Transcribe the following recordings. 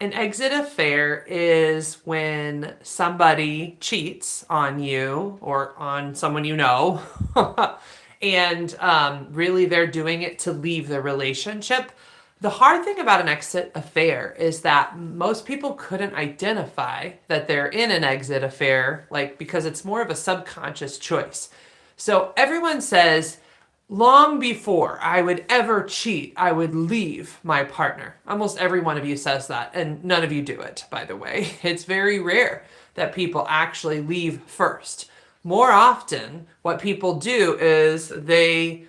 An exit affair is when somebody cheats on you or on someone you know, and really they're doing it to leave the relationship. The hard thing about an exit affair is that most people couldn't identify that they're in an exit affair, like because it's more of a subconscious choice. So everyone says, long before I would ever cheat, I would leave my partner. Almost every one of you says that, and none of you do it, by the way. It's very rare that people actually leave first. More often, what people do is they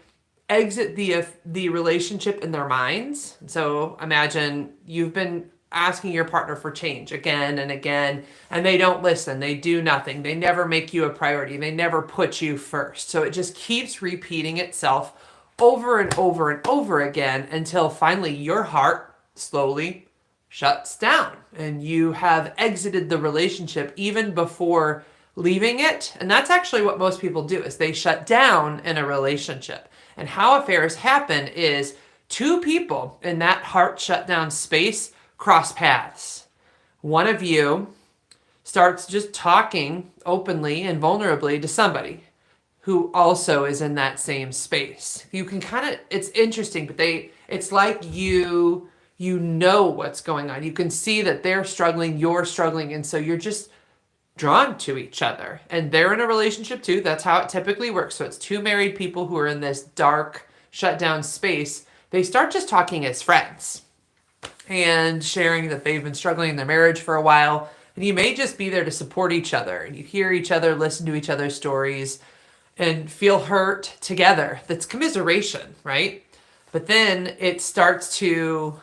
exit the relationship in their minds. So imagine you've been asking your partner for change again and again, and they don't listen. They do nothing. They never make you a priority. They never put you first. So it just keeps repeating itself over and over and over again until finally your heart slowly shuts down and you have exited the relationship even before leaving it. And that's actually what most people do, is they shut down in a relationship. And how affairs happen is two people in that heart shutdown space cross paths. One of you starts just talking openly and vulnerably to somebody who also is in that same space. You can kind of, it's interesting, but it's like you know what's going on. You can see that they're struggling, you're struggling, and so you're just drawn to each other. And they're in a relationship too. That's how it typically works. So it's two married people who are in this dark, shut down space. They start just talking as friends and sharing that they've been struggling in their marriage for a while. And you may just be there to support each other. And you hear each other, listen to each other's stories, and feel hurt together. That's commiseration, right? But then it starts to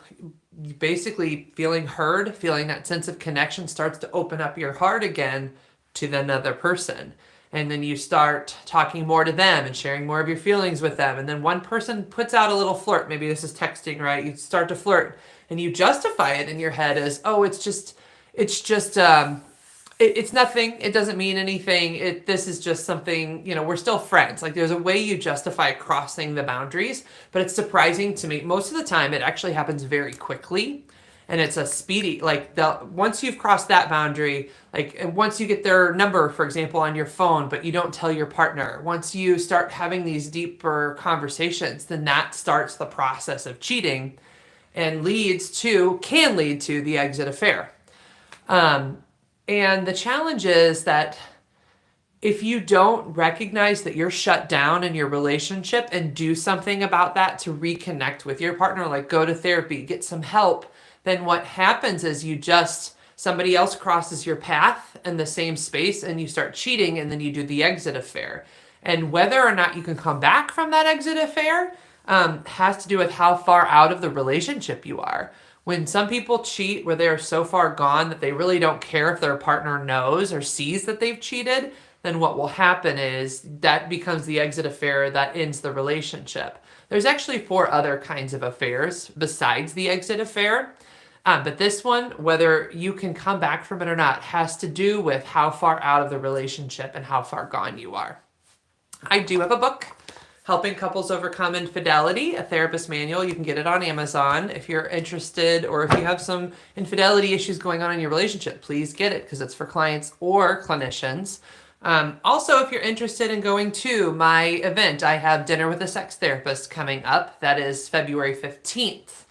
basically feeling heard, feeling that sense of connection starts to open up your heart again to another person. And then you start talking more to them and sharing more of your feelings with them. And then one person puts out a little flirt. Maybe this is texting, right? You start to flirt and you justify it in your head as, oh, it's nothing. It doesn't mean anything. This is just something, we're still friends. Like there's a way you justify crossing the boundaries, but it's surprising to me. Most of the time it actually happens very quickly. And it's a speedy, once you've crossed that boundary, and once you get their number, for example, on your phone, but you don't tell your partner, once you start having these deeper conversations, then that starts the process of cheating and can lead to the exit affair. And the challenge is that if you don't recognize that you're shut down in your relationship and do something about that to reconnect with your partner, like go to therapy, get some help, then what happens is somebody else crosses your path in the same space and you start cheating, and then you do the exit affair. And whether or not you can come back from that exit affair has to do with how far out of the relationship you are. When some people cheat where they're so far gone that they really don't care if their partner knows or sees that they've cheated, then what will happen is that becomes the exit affair that ends the relationship. There's actually 4 other kinds of affairs besides the exit affair. But this one, whether you can come back from it or not, has to do with how far out of the relationship and how far gone you are. I do have a book, Helping Couples Overcome Infidelity, a therapist manual. You can get it on Amazon if you're interested, or if you have some infidelity issues going on in your relationship, please get it because it's for clients or clinicians. Also, if you're interested in going to my event, I have Dinner with a Sex Therapist coming up. That is February 15th.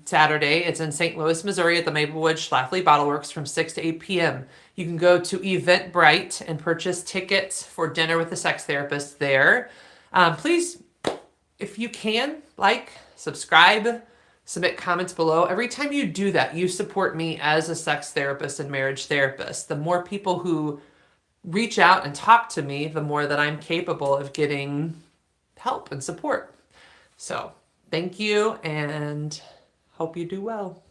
Saturday. It's in St. Louis, Missouri at the Maplewood Schlafly Bottle Works from 6 to 8 p.m. You can go to Eventbrite and purchase tickets for Dinner with a Sex Therapist there. Please, if you can, subscribe, submit comments below. Every time you do that, you support me as a sex therapist and marriage therapist. The more people who reach out and talk to me, the more that I'm capable of getting help and support. So, thank you, and hope you do well.